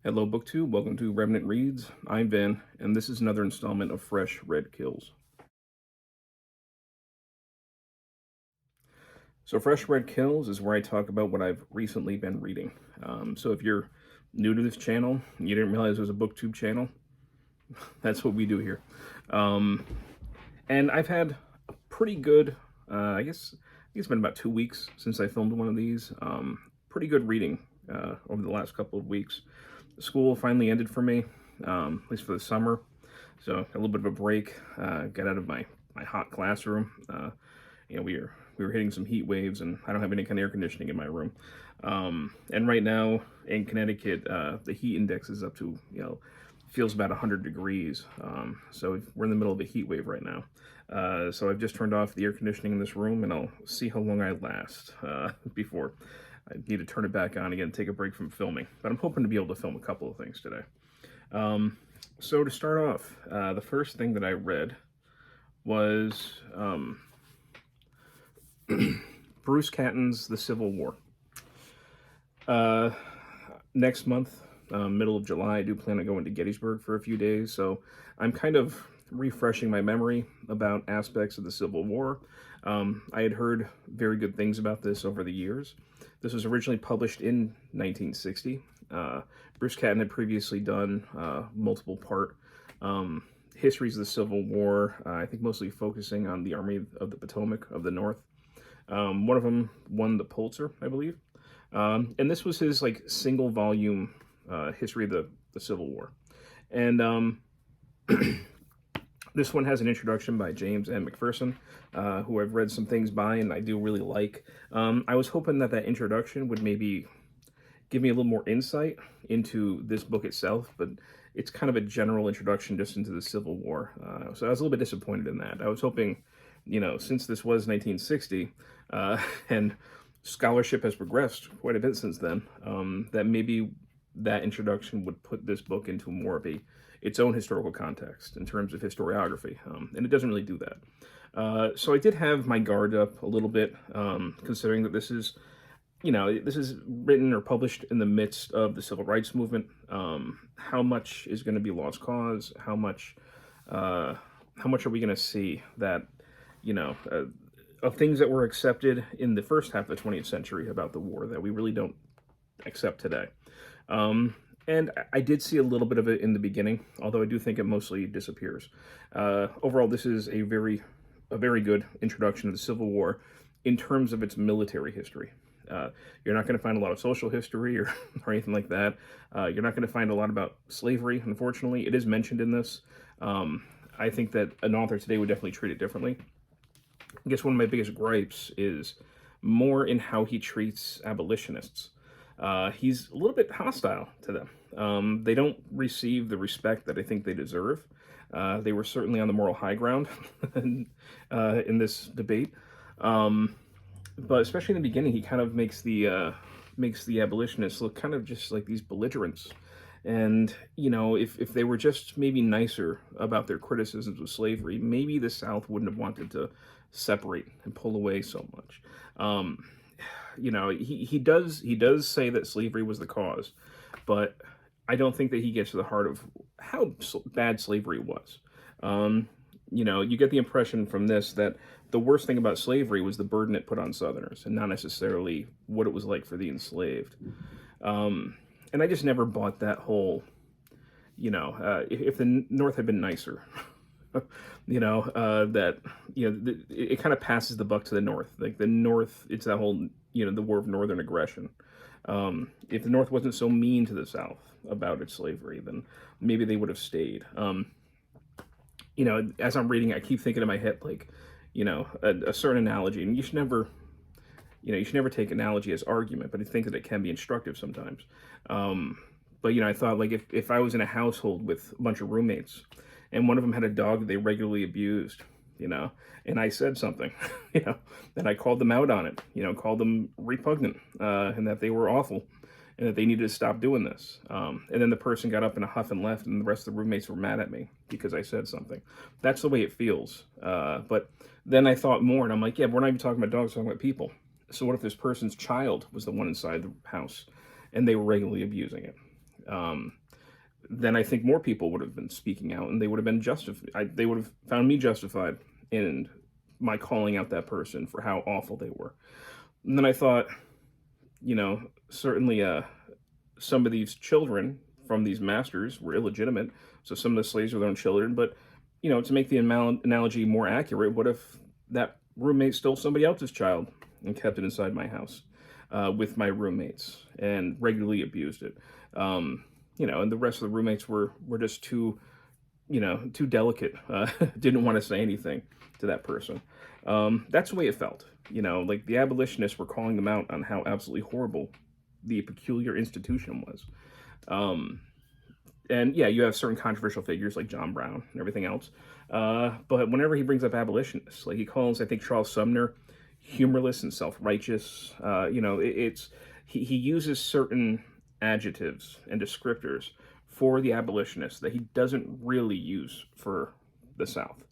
Hello, booktube. Welcome to Revenant Reads. I'm Vin, and this is another installment of Fresh Red Kills. So, Fresh Red Kills is where I talk about what I've recently been reading. So, if you're new to this channel, you didn't realize there's a booktube channel, that's what we do here. And I've had a pretty good, I guess it's been about 2 weeks since I filmed one of these. Pretty good reading over the last couple of weeks. School finally ended for me, at least for the summer. So a little bit of a break, got out of my hot classroom. We were hitting some heat waves, and I don't have any kind of air conditioning in my room. And right now in Connecticut, the heat index is up to, feels about 100 degrees. So we're in the middle of a heat wave right now. So I've just turned off the air conditioning in this room, and I'll see how long I last before I need to turn it back on again and take a break from filming. But I'm hoping to be able to film a couple of things today. So to start off, the first thing that I read was Bruce Catton's The Civil War. Next month, middle of July, I do plan on going to Gettysburg for a few days, so I'm kind of refreshing my memory about aspects of the Civil War. I had heard very good things about this over the years. This was originally published in 1960. Bruce Catton had previously done multiple part histories of the Civil War, I think mostly focusing on the Army of the Potomac of the North. One of them won the Pulitzer, I believe. And this was his single volume history of the Civil War. And this one has an introduction by James M. McPherson, who I've read some things by and I do really like. I was hoping that introduction would maybe give me a little more insight into this book itself, but it's kind of a general introduction just into the Civil War. So I was a little bit disappointed in that. I was hoping, since this was 1960, and scholarship has progressed quite a bit since then, that maybe that introduction would put this book into more of its own historical context in terms of historiography, and it doesn't really do that. So I did have my guard up a little bit, considering that this is, this is written or published in the midst of the civil rights movement. How much is going to be lost cause? How much are we going to see that, of things that were accepted in the first half of the 20th century about the war that we really don't accept today? And I did see a little bit of it in the beginning, although I do think it mostly disappears. Overall, this is a very good introduction to the Civil War in terms of its military history. You're not going to find a lot of social history or anything like that. You're not going to find a lot about slavery, unfortunately. It is mentioned in this. I think that an author today would definitely treat it differently. I guess one of my biggest gripes is more in how he treats abolitionists. He's a little bit hostile to them. They don't receive the respect that I think they deserve. They were certainly on the moral high ground in this debate. But especially in the beginning, he kind of makes the abolitionists look kind of just like these belligerents. And, if they were just maybe nicer about their criticisms of slavery, maybe the South wouldn't have wanted to separate and pull away so much. He does say that slavery was the cause, but I don't think that he gets to the heart of how bad slavery was. You get the impression from this that the worst thing about slavery was the burden it put on Southerners, and not necessarily what it was like for the enslaved. And I just never bought that whole, if the North had been nicer, it kind of passes the buck to the North. Like the North, it's that whole, the war of Northern aggression. If the North wasn't so mean to the South about its slavery, then maybe they would have stayed. As I'm reading, I keep thinking in my head, a certain analogy, and you should never take analogy as argument, but I think that it can be instructive sometimes. But I thought, if I was in a household with a bunch of roommates, and one of them had a dog that they regularly abused, and I said something, and I called them out on it, called them repugnant, and that they were awful, and that they needed to stop doing this. And then the person got up in a huff and left, and the rest of the roommates were mad at me because I said something. That's the way it feels. But then I thought more, and I'm like, yeah, but we're not even talking about dogs, we're talking about people. So what if this person's child was the one inside the house, and they were regularly abusing it? then I think more people would have been speaking out, and they would have been justified. They would have found me justified in my calling out that person for how awful they were. And then I thought, certainly some of these children from these masters were illegitimate, so some of the slaves were their own children. But to make the analogy more accurate, what if that roommate stole somebody else's child and kept it inside my house with my roommates and regularly abused it? And the rest of the roommates were just too delicate, didn't want to say anything to that person. That's the way it felt. Like the abolitionists were calling them out on how absolutely horrible the peculiar institution was. And yeah, you have certain controversial figures like John Brown and everything else. But whenever he brings up abolitionists, like he calls, I think, Charles Sumner humorless and self-righteous. He uses certain adjectives and descriptors for the abolitionists that he doesn't really use for the South.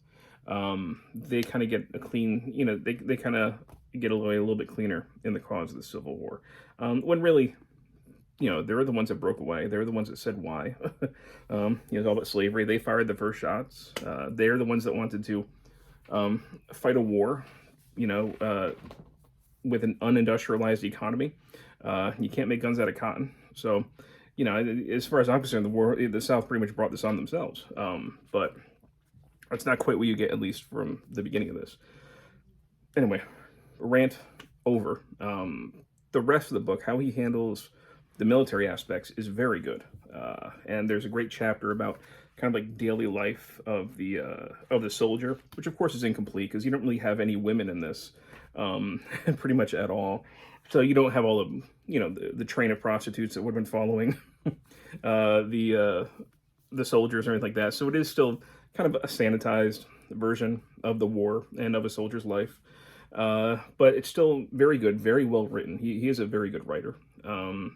They kind of get a clean, they kind of get away a little bit cleaner in the cause of the Civil War. When really, they're the ones that broke away. They're the ones that said why. It's all about slavery. They fired the first shots. They're the ones that wanted to fight a war, with an unindustrialized economy. You can't make guns out of cotton. So, as far as I'm concerned, the South pretty much brought this on themselves. But that's not quite what you get, at least from the beginning of this. Anyway, rant over. The rest of the book, how he handles the military aspects, is very good. And there's a great chapter about kind of like daily life of the soldier, which of course is incomplete because you don't really have any women in this, pretty much at all. So you don't have all of the train of prostitutes that would have been following the soldiers or anything like that. So it is still kind of a sanitized version of the war and of a soldier's life. But it's still very good, very well written. He is a very good writer. When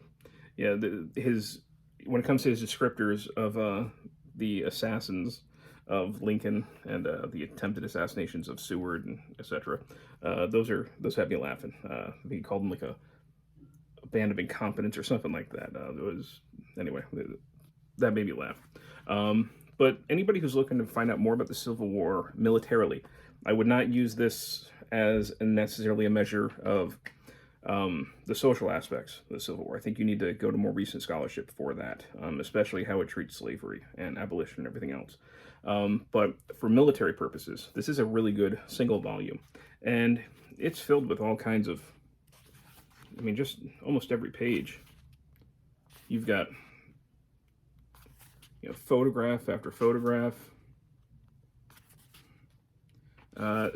it comes to his descriptors of the assassins of Lincoln and the attempted assassinations of Seward and etc., those had me laughing. He called them like a band of incompetents or something like that. Anyway, that made me laugh. But anybody who's looking to find out more about the Civil War militarily, I would not use this as necessarily a measure of the social aspects of the Civil War. I think you need to go to more recent scholarship for that, especially how it treats slavery and abolition and everything else. But for military purposes, this is a really good single volume. And it's filled with all kinds of, just almost every page. You've got photograph after photograph.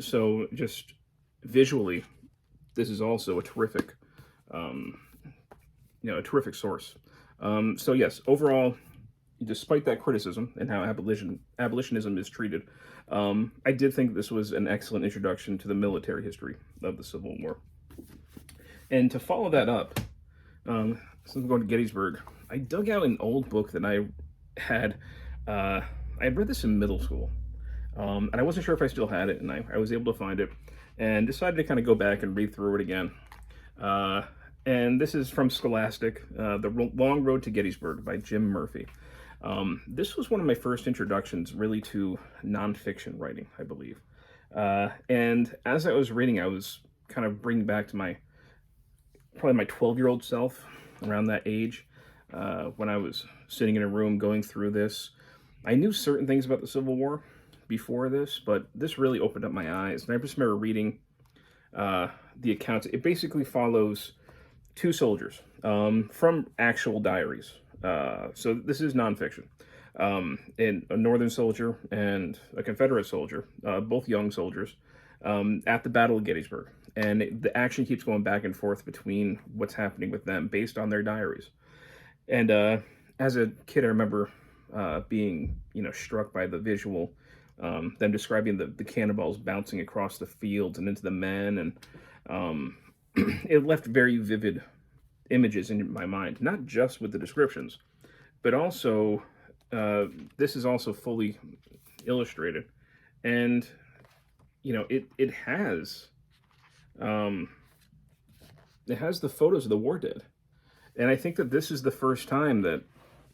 So just visually, this is also a terrific, a terrific source. So yes, overall, despite that criticism and how abolitionism is treated, I did think this was an excellent introduction to the military history of the Civil War. And to follow that up, since I'm going to Gettysburg, I dug out an old book that I had read this in middle school, and I wasn't sure if I still had it, and I was able to find it, and decided to kind of go back and read through it again. And this is from Scholastic, The Long Road to Gettysburg by Jim Murphy. This was one of my first introductions really to nonfiction writing, I believe. And as I was reading, I was kind of bringing back to probably my 12-year-old self around that age, when I was sitting in a room going through this. I knew certain things about the Civil War before this, but this really opened up my eyes. And I just remember reading the accounts. It basically follows two soldiers from actual diaries. So this is nonfiction. And a Northern soldier and a Confederate soldier, both young soldiers, at the Battle of Gettysburg. And the action keeps going back and forth between what's happening with them based on their diaries. And as a kid, I remember being, struck by the visual, them describing the cannonballs bouncing across the fields and into the men. And it left very vivid images in my mind, not just with the descriptions, but also this is also fully illustrated. And, it has the photos of the war dead. And I think that this is the first time that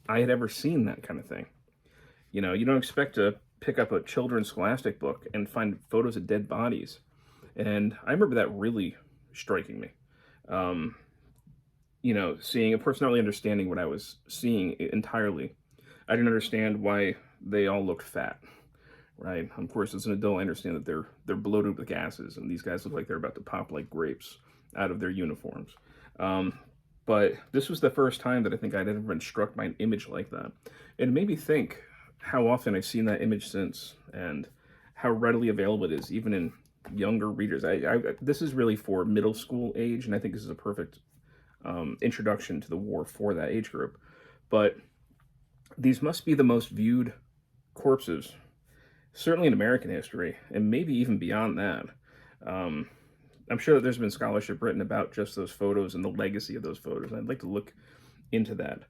I had ever seen that kind of thing. You know, you don't expect to pick up a children's scholastic book and find photos of dead bodies. And I remember that really striking me. Um, you know, seeing, of course, not really understanding what I was seeing entirely. I didn't understand why they all looked fat, right? Of course, as an adult, I understand that they're bloated with gases, and these guys look like they're about to pop like grapes out of their uniforms. Um, but this was the first time that I think I'd ever been struck by an image like that. It made me think how often I've seen that image since, and how readily available it is, even in younger readers. This is really for middle school age, and I think this is a perfect introduction to the war for that age group. But these must be the most viewed corpses, certainly in American history, and maybe even beyond that. Um, I'm sure that there's been scholarship written about just those photos and the legacy of those photos. I'd like to look into that.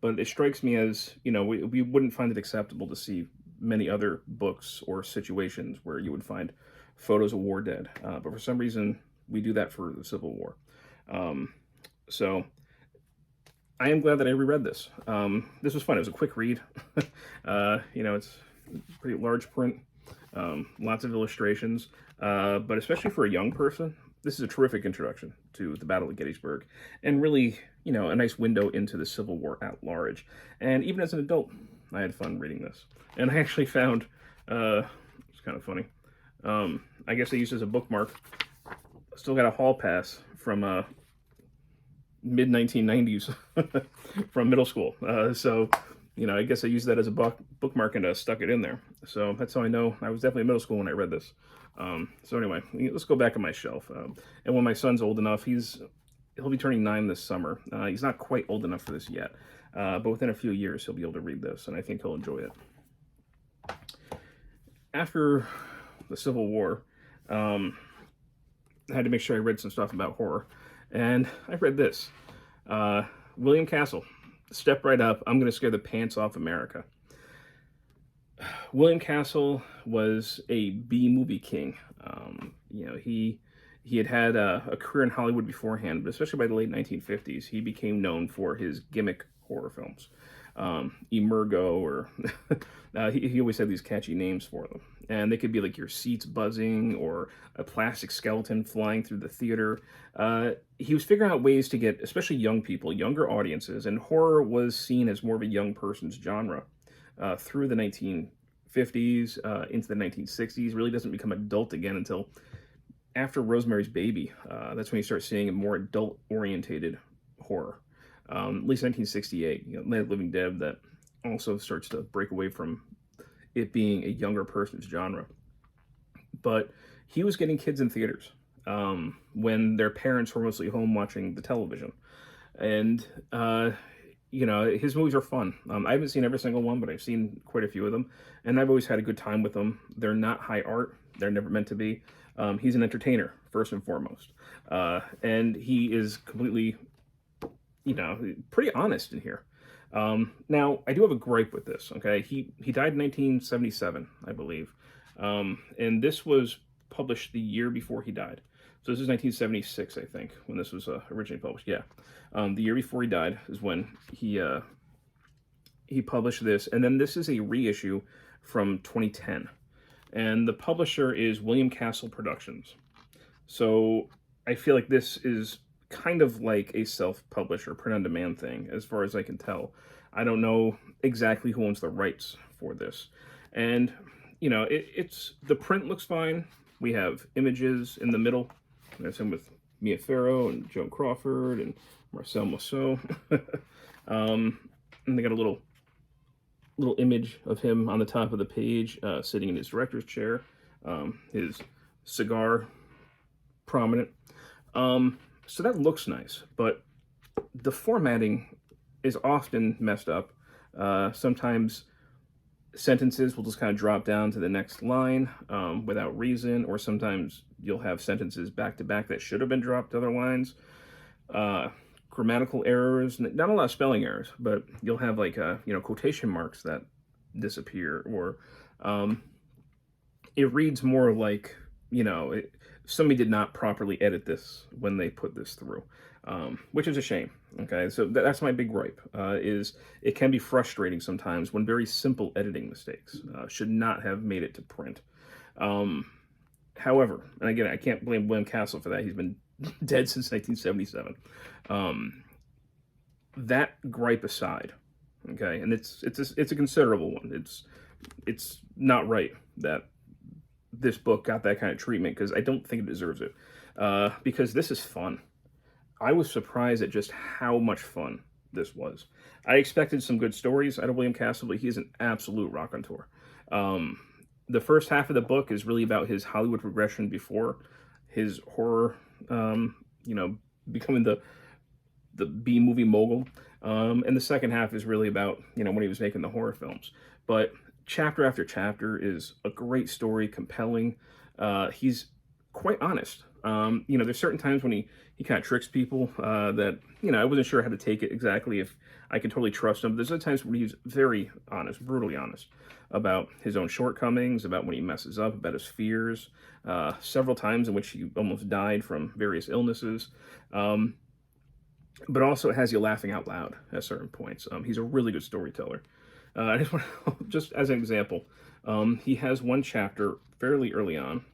But it strikes me as, you know, we wouldn't find it acceptable to see many other books or situations where you would find photos of war dead. But for some reason, we do that for the Civil War. So I am glad that I reread this. This was fun. It was a quick read. You know, it's pretty large print, lots of illustrations, but especially for a young person, this is a terrific introduction to the Battle of Gettysburg, and really, you know, a nice window into the Civil War at large. And even as an adult, I had fun reading this. And I actually found, it's kind of funny, I guess I used it as a bookmark. Still got a hall pass from mid-1990s from middle school. So, you know, I guess I used that as a bookmark and stuck it in there. So that's how I know I was definitely in middle school when I read this. So anyway, let's go back on my shelf. And when my son's old enough, he'll be turning 9 this summer. He's not quite old enough for this yet, but within a few years he'll be able to read this, and I think he'll enjoy it. After the Civil War, I had to make sure I read some stuff about horror, and I read this. William Castle, Step Right Up, I'm Gonna Scare the Pants Off America. William Castle was a B-movie king. You know, he had a career in Hollywood beforehand, but especially by the late 1950s, he became known for his gimmick horror films. Emergo, or he always had these catchy names for them. And they could be like your seats buzzing or a plastic skeleton flying through the theater. He was figuring out ways to get, especially young people, younger audiences, and horror was seen as more of a young person's genre through the 1950s into the 1960s. Really doesn't become adult again until after Rosemary's Baby. That's when you start seeing a more adult-orientated horror. At least 1968, you know, Night of the Living Dead, that also starts to break away from it being a younger person's genre. But he was getting kids in theaters when their parents were mostly home watching the television. And, you know, his movies are fun. I haven't seen every single one, but I've seen quite a few of them. And I've always had a good time with them. They're not high art. They're never meant to be. He's an entertainer, first and foremost. And he is completely, you know, pretty honest in here. Now, I do have a gripe with this, okay? He died in 1977, I believe. And this was published the year before he died. So this is 1976, I think, when this was originally published. Yeah. The year before he died is when he published this. And then this is a reissue from 2010. And the publisher is William Castle Productions. So I feel like this is kind of like a self-publish or print-on-demand thing, as far as I can tell. I don't know exactly who owns the rights for this. And, you know, it's the print looks fine. We have images in the middle. There's him with Mia Farrow and Joan Crawford and Marcel Marceau. And they got a little image of him on the top of the page, sitting in his director's chair, his cigar prominent. So that looks nice, but the formatting is often messed up. Sometimes sentences will just kind of drop down to the next line without reason, or sometimes you'll have sentences back to back that should have been dropped to other lines. Grammatical errors, not a lot of spelling errors, but you'll have like you know, quotation marks that disappear, or it reads more like, you know, somebody did not properly edit this when they put this through. which is a shame. Okay, so that's my big gripe, is it can be frustrating sometimes when very simple editing mistakes should not have made it to print. However, and again, I can't blame William Castle for that. He's been dead since 1977. That gripe aside, okay, and it's a considerable one. It's not right that this book got that kind of treatment, because I don't think it deserves it. Because this is fun. I was surprised at just how much fun this was. I expected some good stories out of William Castle, but he's an absolute raconteur. The first half of the book is really about his Hollywood progression before his horror, becoming the B-movie mogul. And the second half is really about, when he was making the horror films. But chapter after chapter is a great story, compelling. He's quite honest. There's certain times when he kind of tricks people that, I wasn't sure how to take it exactly, if I can totally trust him. There's other times where he's very honest, brutally honest, about his own shortcomings, about when he messes up, about his fears, several times in which he almost died from various illnesses. But also it has you laughing out loud at certain points. He's a really good storyteller. I just want to, just as an example, he has one chapter fairly early on.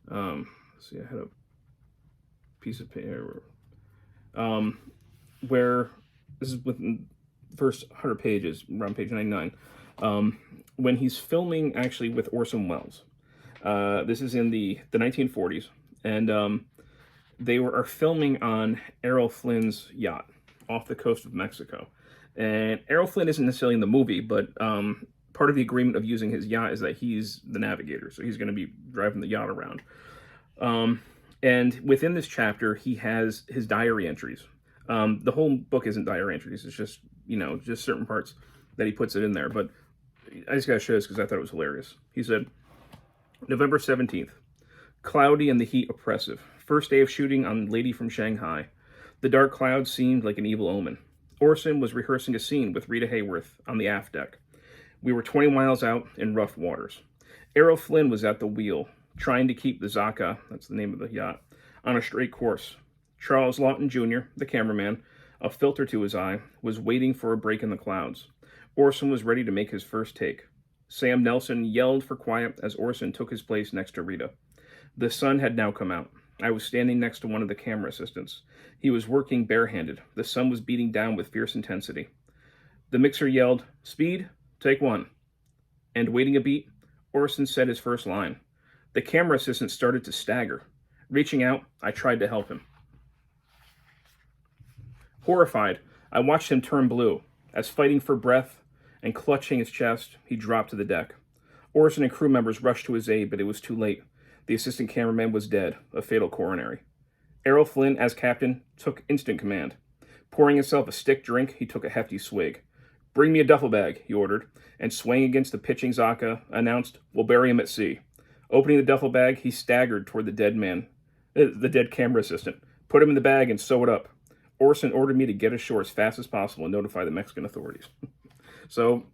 Let's see, I had a piece of paper where this is within the first 100 pages, around page 99, when he's filming actually with Orson Welles. This is in the 1940s, and they are filming on Errol Flynn's yacht off the coast of Mexico. And Errol Flynn isn't necessarily in the movie, but part of the agreement of using his yacht is that he's the navigator, so he's going to be driving the yacht around. And within this chapter, he has his diary entries. The whole book isn't diary entries. It's just, just certain parts that he puts it in there. But I just got to show this because I thought it was hilarious. He said, November 17th, cloudy and the heat oppressive. First day of shooting on Lady from Shanghai. The dark clouds seemed like an evil omen. Orson was rehearsing a scene with Rita Hayworth on the aft deck. We were 20 miles out in rough waters. Errol Flynn was at the wheel, trying to keep the Zaka, that's the name of the yacht, on a straight course. Charles Lawton Jr., the cameraman, a filter to his eye, was waiting for a break in the clouds. Orson was ready to make his first take. Sam Nelson yelled for quiet as Orson took his place next to Rita. The sun had now come out. I was standing next to one of the camera assistants. He was working barehanded. The sun was beating down with fierce intensity. The mixer yelled, "Speed, take one." And waiting a beat, Orson said his first line. The camera assistant started to stagger. Reaching out, I tried to help him. Horrified, I watched him turn blue, as fighting for breath and clutching his chest, he dropped to the deck. Orson and crew members rushed to his aid, but it was too late. The assistant cameraman was dead, a fatal coronary. Errol Flynn, as captain, took instant command. Pouring himself a stick drink, he took a hefty swig. "Bring me a duffel bag," he ordered, and swaying against the pitching Zaka, announced, "We'll bury him at sea." Opening the duffel bag, he staggered toward the dead camera assistant, put him in the bag and sew it up. Orson ordered me to get ashore as fast as possible and notify the Mexican authorities. So,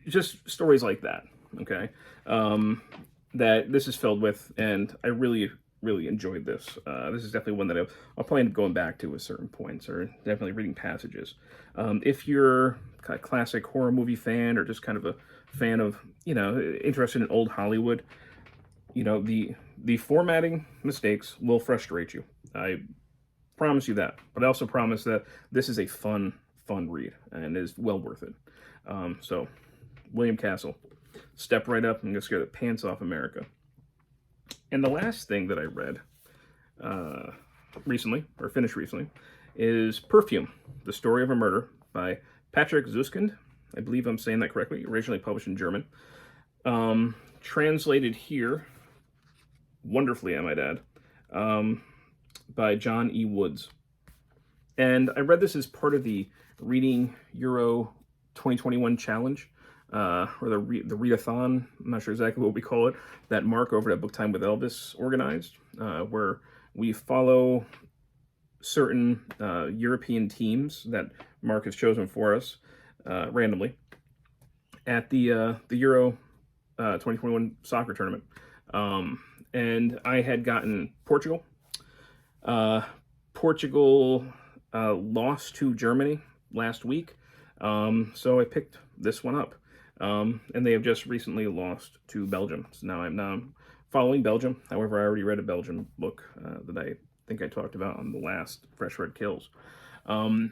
just stories like that, okay, that this is filled with, and I really, really enjoyed this. This is definitely one that I'll probably end up going back to at certain points, or definitely reading passages. If you're a classic horror movie fan, or just kind of a fan of, interested in old Hollywood, the formatting mistakes will frustrate you. I promise you that. But I also promise that this is a fun read, and is well worth it. So, William Castle, step right up and go scare the pants off America. And the last thing that I read recently, or finished recently, is Perfume, The Story of a Murder by Patrick Suskind. I believe I'm saying that correctly. Originally published in German. Translated here, wonderfully I might add, by John E. Woods. And I read this as part of the Reading Euro 2021 challenge, or the readathon, I'm not sure exactly what we call it, that Mark over at Book Time with Elvis organized, where we follow certain European teams that Mark has chosen for us randomly at the Euro 2021 soccer tournament. And I had gotten Portugal. Portugal lost to Germany last week, so I picked this one up. And they have just recently lost to Belgium. So now I'm following Belgium. However, I already read a Belgium book that I think I talked about on the last Fresh Red Kills. I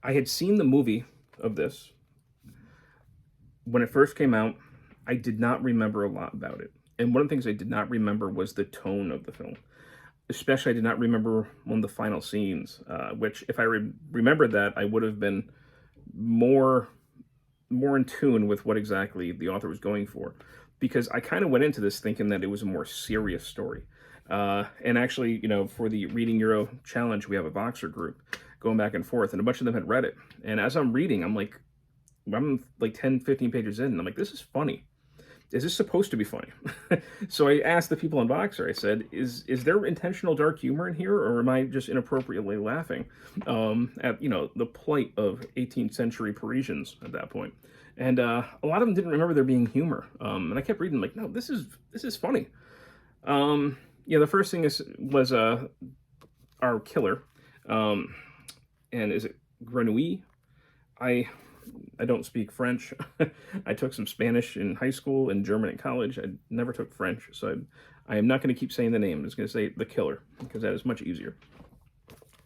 had seen the movie of this when it first came out. I did not remember a lot about it. And one of the things I did not remember was the tone of the film. Especially, I did not remember one of the final scenes, which, if I remembered that, I would have been more in tune with what exactly the author was going for. Because I kind of went into this thinking that it was a more serious story. And actually, for the Reading Euro Challenge, we have a Voxer group going back and forth, and a bunch of them had read it. And as I'm reading, I'm like 10, 15 pages in, and I'm like, this is funny. Is this supposed to be funny? So I asked the people on Voxer, I said, is there intentional dark humor in here, or am I just inappropriately laughing at, the plight of 18th century Parisians at that point? And a lot of them didn't remember there being humor. And I kept reading, like, no, this is funny. The first thing was our killer. And is it Grenouille? I don't speak French. I took some Spanish in high school and German in college. I never took French, so I am not going to keep saying the name. I'm just going to say the killer, because that is much easier.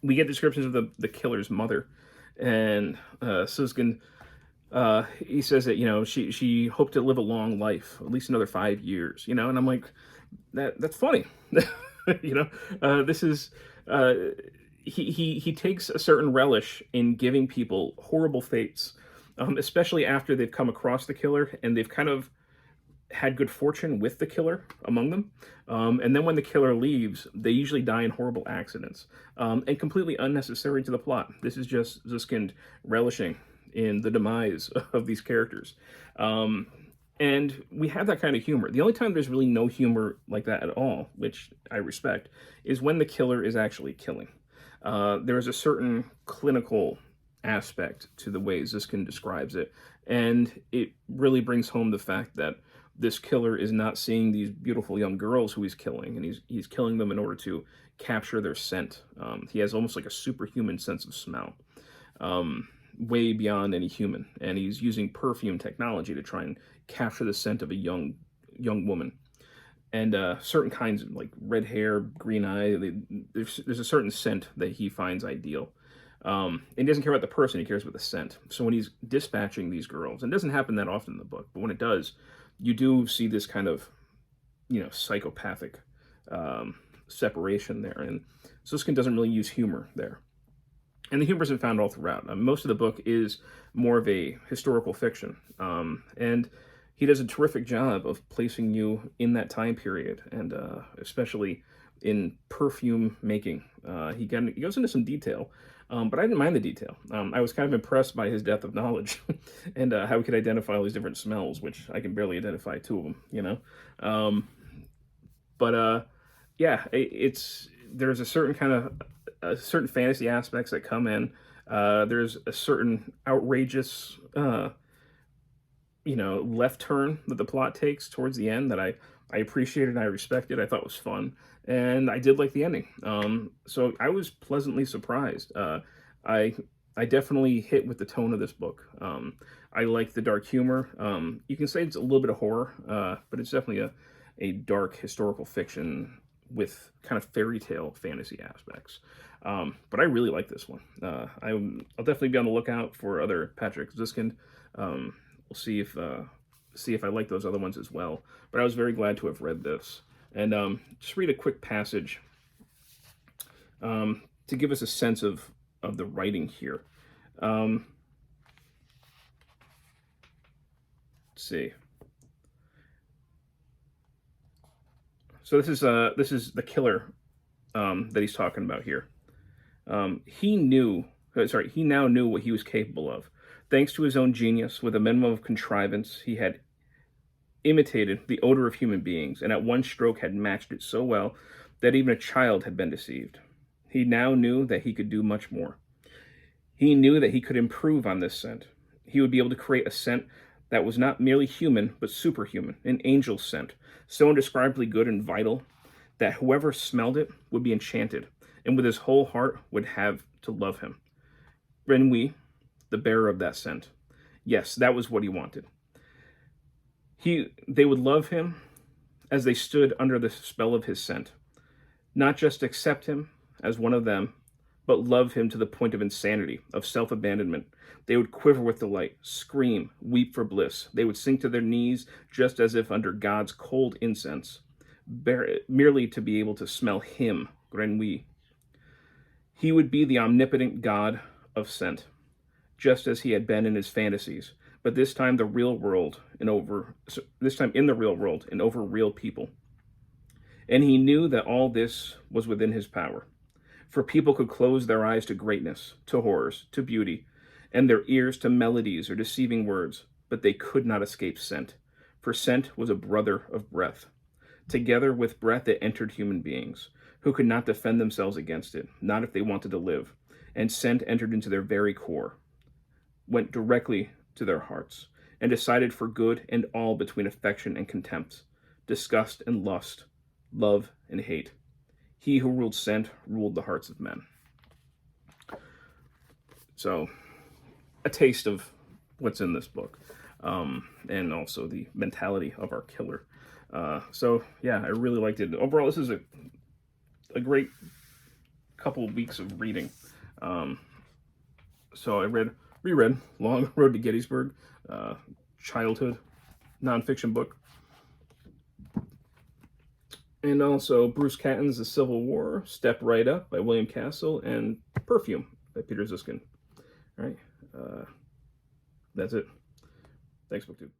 We get descriptions of the killer's mother, and Suskind, he says that, she hoped to live a long life, at least another 5 years, and I'm like, that's funny. This is... He takes a certain relish in giving people horrible fates, especially after they've come across the killer and they've kind of had good fortune with the killer among them. And then when the killer leaves, they usually die in horrible accidents, and completely unnecessary to the plot. This is just Suskind relishing in the demise of these characters. And we have that kind of humor. The only time there's really no humor like that at all, which I respect, is when the killer is actually killing. There is a certain clinical aspect to the way Suskind describes it, and it really brings home the fact that this killer is not seeing these beautiful young girls who he's killing, and he's killing them in order to capture their scent. He has almost like a superhuman sense of smell, way beyond any human, and he's using perfume technology to try and capture the scent of a young woman. And certain kinds of, like, red hair, green eye, there's a certain scent that he finds ideal. And he doesn't care about the person, he cares about the scent. So when he's dispatching these girls, and it doesn't happen that often in the book, but when it does, you do see this kind of, psychopathic separation there. And Suskind doesn't really use humor there. And the humor isn't found all throughout. Most of the book is more of a historical fiction. And he does a terrific job of placing you in that time period, and especially in perfume making. He goes into some detail, but I didn't mind the detail. I was kind of impressed by his depth of knowledge and how he could identify all these different smells, which I can barely identify two of them, yeah, there's a certain kind of certain fantasy aspects that come in. There's a certain outrageous left turn that the plot takes towards the end that I appreciated and I respected. I thought was fun, and I did like the ending. So I was pleasantly surprised. I definitely hit with the tone of this book. I like the dark humor. You can say it's a little bit of horror, but it's definitely a dark historical fiction with kind of fairy tale fantasy aspects. But I really like this one. I'll definitely be on the lookout for other Patrick Suskind. We'll see if I like those other ones as well. But I was very glad to have read this. And just read a quick passage to give us a sense of the writing here. Let's see. So this is the killer that he's talking about here. He now knew what he was capable of. Thanks to his own genius, with a minimum of contrivance, he had imitated the odor of human beings, and at one stroke had matched it so well that even a child had been deceived. He now knew that he could do much more. He knew that he could improve on this scent. He would be able to create a scent that was not merely human, but superhuman, an angel's scent, so indescribably good and vital that whoever smelled it would be enchanted, and with his whole heart would have to love him. Renui, the bearer of that scent. Yes, that was what he wanted. They would love him as they stood under the spell of his scent. Not just accept him as one of them, but love him to the point of insanity, of self-abandonment. They would quiver with delight, scream, weep for bliss. They would sink to their knees just as if under God's cold incense, merely to be able to smell him, Grenouille. He would be the omnipotent God of scent, just as he had been in his fantasies, but this time in the real world and over real people. And he knew that all this was within his power. For people could close their eyes to greatness, to horrors, to beauty, and their ears to melodies or deceiving words, but they could not escape scent. For scent was a brother of breath. Together with breath it entered human beings, who could not defend themselves against it, not if they wanted to live. And scent entered into their very core, went directly to their hearts, and decided for good and all between affection and contempt, disgust and lust, love and hate. He who ruled scent ruled the hearts of men. So, a taste of what's in this book, and also the mentality of our killer. So, yeah, I really liked it. Overall, this is a great couple of weeks of reading. So I reread Long Road to Gettysburg, childhood nonfiction book. And also Bruce Catton's The Civil War, Step Right Up by William Castle, and Perfume by Peter Suskind. All right, that's it. Thanks, BookTube.